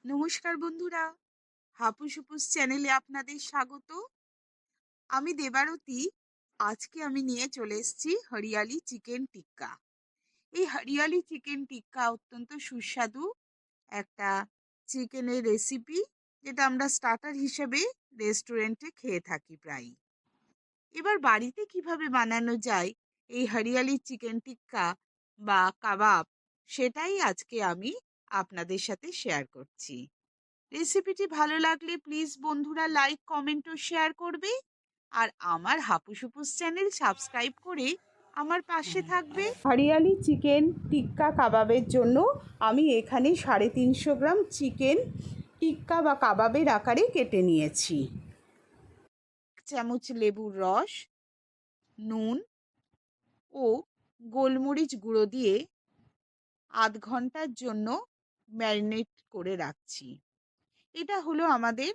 নমস্কার বন্ধুরা, হাপুস হুপুস চ্যানেলে আপনাদের স্বাগত। আমি দেবারতী। আজকে আমি নিয়ে চলে এসেছি হরিয়ালি চিকেন টিক্কা। এই হরিয়ালি চিকেন টিক্কা অত্যন্ত সুস্বাদু একটা চিকেনের রেসিপি, যেটা আমরা স্টার্টার হিসেবে রেস্টুরেন্টে খেয়ে থাকি প্রায়। এবার বাড়িতে কিভাবে বানানো যায় এই হরিয়ালি চিকেন টিক্কা বা কাবাব, সেটাই আজকে আমি আপনাদের সাথে শেয়ার করছি। রেসিপিটি ভালো লাগলে প্লিজ বন্ধুরা লাইক, কমেন্ট ও শেয়ার করবে। আর আমার হাপুস হুপুস চ্যানেল সাবস্ক্রাইব করে আমার পাশে থাকবে। হরিয়ালি চিকেন টিক্কা কাবাবের জন্য আমি এখানে 350 গ্রাম চিকেন টিক্কা বা কাবাবের আকারে কেটে নিয়েছি। 1 চামচ লেবুর রস, নুন ও গোলমরিচ গুঁড়ো দিয়ে আধ ঘন্টার জন্য ম্যারিনেট করে রাখছি। এটা হলো আমাদের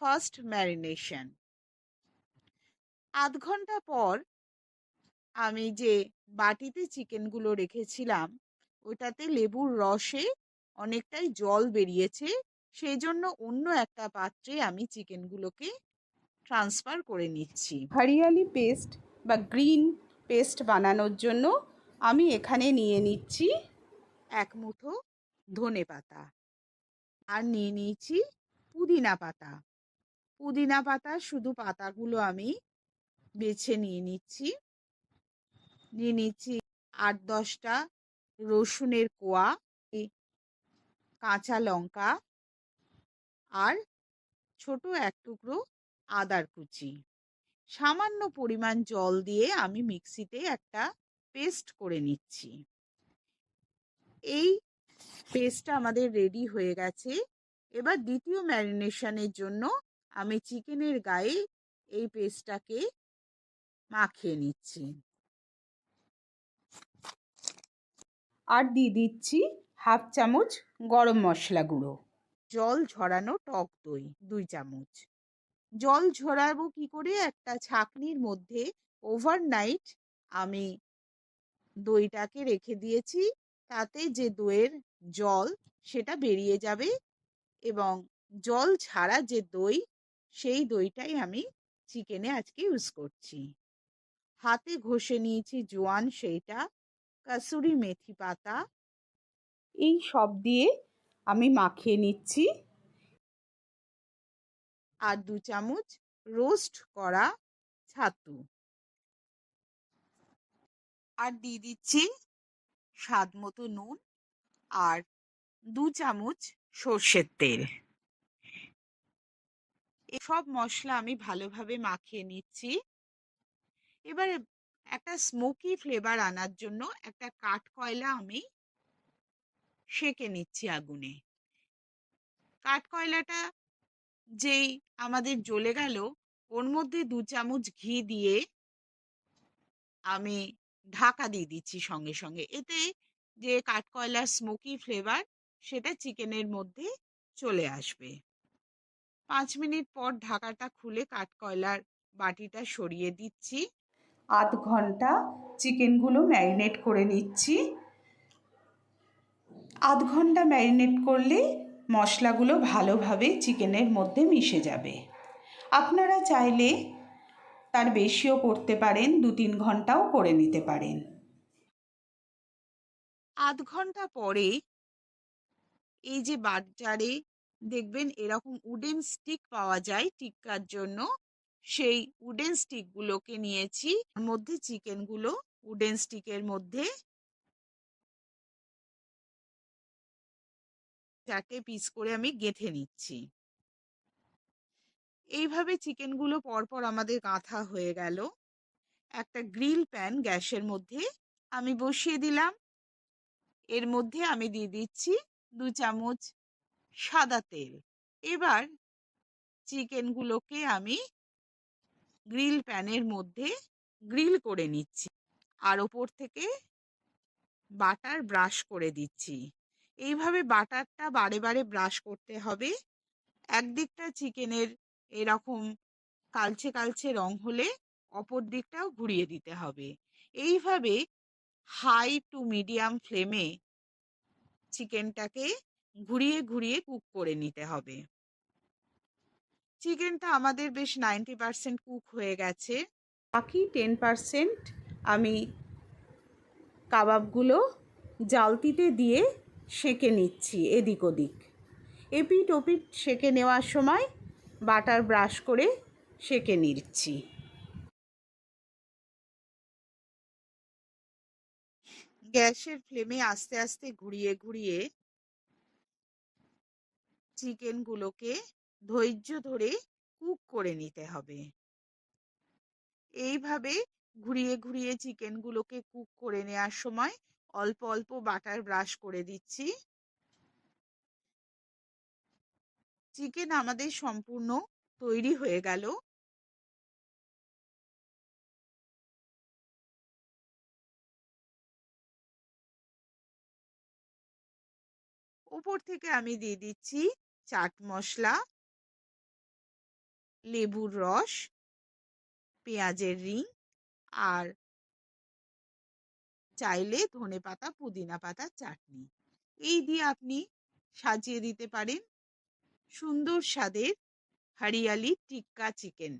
ফার্স্ট ম্যারিনেশন। আধ ঘন্টা পর আমি যে বাটিতে চিকেনগুলো রেখেছিলাম, ওটাতে লেবুর রসে অনেকটাই জল বেরিয়েছে। সেই জন্য অন্য একটা পাত্রে আমি চিকেনগুলোকে ট্রান্সফার করে নিচ্ছি। হরিয়ালি পেস্ট বা গ্রিন পেস্ট বানানোর জন্য আমি এখানে নিয়ে নিচ্ছি 1 মুঠো ধনে পাতা, আর নিয়ে নিয়েছি পুদিনা পাতা। পুদিনা পাতা শুধু পাতাগুলো আমি বেছে নিয়ে নিচ্ছি। 8-10টা রসুনের কোয়া, কাঁচা লঙ্কা আর ছোট এক টুকরো আদার কুচি। সামান্য পরিমাণ জল দিয়ে আমি মিক্সিতে একটা পেস্ট করে নিচ্ছি। এই পেস্টটা আমাদের রেডি হয়ে গেছে। এবার দ্বিতীয় ম্যারিনেশনের জন্য আমি চিকেনের গায়ে এই পেস্টটাকে মাখিয়ে নিচ্ছি। আর দিয়ে দিচ্ছি 1/2 চামচ গরম মশলা গুঁড়ো। জল ঝরানো টক দই 2 চামচ। জল ঝরাবো কি করে? একটা ছাঁকনির মধ্যে ওভারনাইট আমি দইটাকে রেখে দিয়েছি। তাতে যে দইয়ের জল সেটা বেরিয়ে যাবে, এবং জল ছাড়া যে দই, সেই দইটাই আমি চিকেনে আজকে ইউজ করছি। হাতে ঘষে নিয়েছি জোয়ান, সেইটা কাসুরি মেথি পাতা, এই সব দিয়ে আমি মাখিয়ে নিচ্ছি। আর 2 চামচ রোস্ট করা ছাতু, আর দিয়ে দিচ্ছি স্বাদ মতো নুন, আর 2 চামচ সর্ষের তেল। এসব মশলা আমি ভালোভাবে মাখিয়ে নিচ্ছি। এবারে একটা স্মোকি ফ্লেভার আনার জন্য একটা কাঠকয়লা আমি সেঁকে নিচ্ছি আগুনে। কাঠকয়লাটা যেই আমাদের জ্বলে গেল, ওর মধ্যে 2 চামচ ঘি দিয়ে আমি ঢাকা দিয়ে দিচ্ছি সঙ্গে সঙ্গে। এতে যে কাঠকয়লার স্মোকি ফ্লেভার, সেটা চিকেনের মধ্যে চলে আসবে। 5 মিনিট পর ঢাকাটা খুলে কাঠকয়লার বাটিটা সরিয়ে দিচ্ছি। আধ ঘন্টা চিকেনগুলো ম্যারিনেট করে নিচ্ছি। আধ ঘন্টা ম্যারিনেট করলে মশলাগুলো ভালোভাবে চিকেনের মধ্যে মিশে যাবে। আপনারা চাইলে তার বেশিও করতে পারেন, 2-3 ঘন্টাও করে নিতে পারেন। আধ ঘন্টা পরে এই যে বাজারে দেখবেন এরকম উডেন স্টিক পাওয়া যায় টিক্কার জন্য, সেই উডেন স্টিকগুলোকে নিয়েছি। তার মধ্যে চিকেনগুলো উডেন স্টিকের মধ্যে 4টে পিস করে আমি গেঁথে নিচ্ছি। এইভাবে চিকেনগুলো পরপর আমাদের গাঁথা হয়ে গেল। একটা গ্রিল প্যান গ্যাসের মধ্যে আমি বসিয়ে দিলাম। এর মধ্যে আমি দিয়ে দিচ্ছি 2 চামচ সাদা তেল। এবার চিকেনগুলোকে আমি গ্রিল প্যানের মধ্যে গ্রিল করে নিচ্ছি, আর ওপর থেকে বাটার ব্রাশ করে দিচ্ছি। এইভাবে বাটারটা বারে বারে ব্রাশ করতে হবে। একদিকটা চিকেনের এরকম কালচে কালচে রং হলে অপর দিকটাও ঘুরিয়ে দিতে হবে। এইভাবে হাই টু মিডিয়াম ফ্লেমে চিকেনটাকে ঘুরিয়ে ঘুরিয়ে কুক করে নিতে হবে। চিকেনটা আমাদের বেশ 90% কুক হয়ে গেছে। বাকি 10% আমি কাবাবগুলো জালতিতে দিয়ে সেঁকে নিচ্ছি এদিক ওদিক। এপিঠ ওপিঠ সেঁকে নেওয়ার সময় বাটার ব্রাশ করে সেঁকে নিচ্ছি। গ্যাসের ফ্লেমে আস্তে আস্তে ঘুরিয়ে ঘুরিয়ে চিকেনগুলোকে ধৈর্য ধরে কুক করে নিতে হবে। এইভাবে ঘুরিয়ে ঘুরিয়ে চিকেনগুলোকে কুক করে নেওয়ার সময় অল্প অল্প বাটার ব্রাশ করে দিচ্ছি। চিকেন আমাদের সম্পূর্ণ তৈরি হয়ে গেল। উপর থেকে আমি দিয়ে দিচ্ছি চাট মশলা, লেবুর রস, পেঁয়াজের রিং আর চাইলে ধনেপাতা পুদিনা পাতার চাটনি। এই দিয়ে আপনি সাজিয়ে দিতে পারেন সুন্দর স্বাদের হরিয়ালি টিক্কা চিকেন।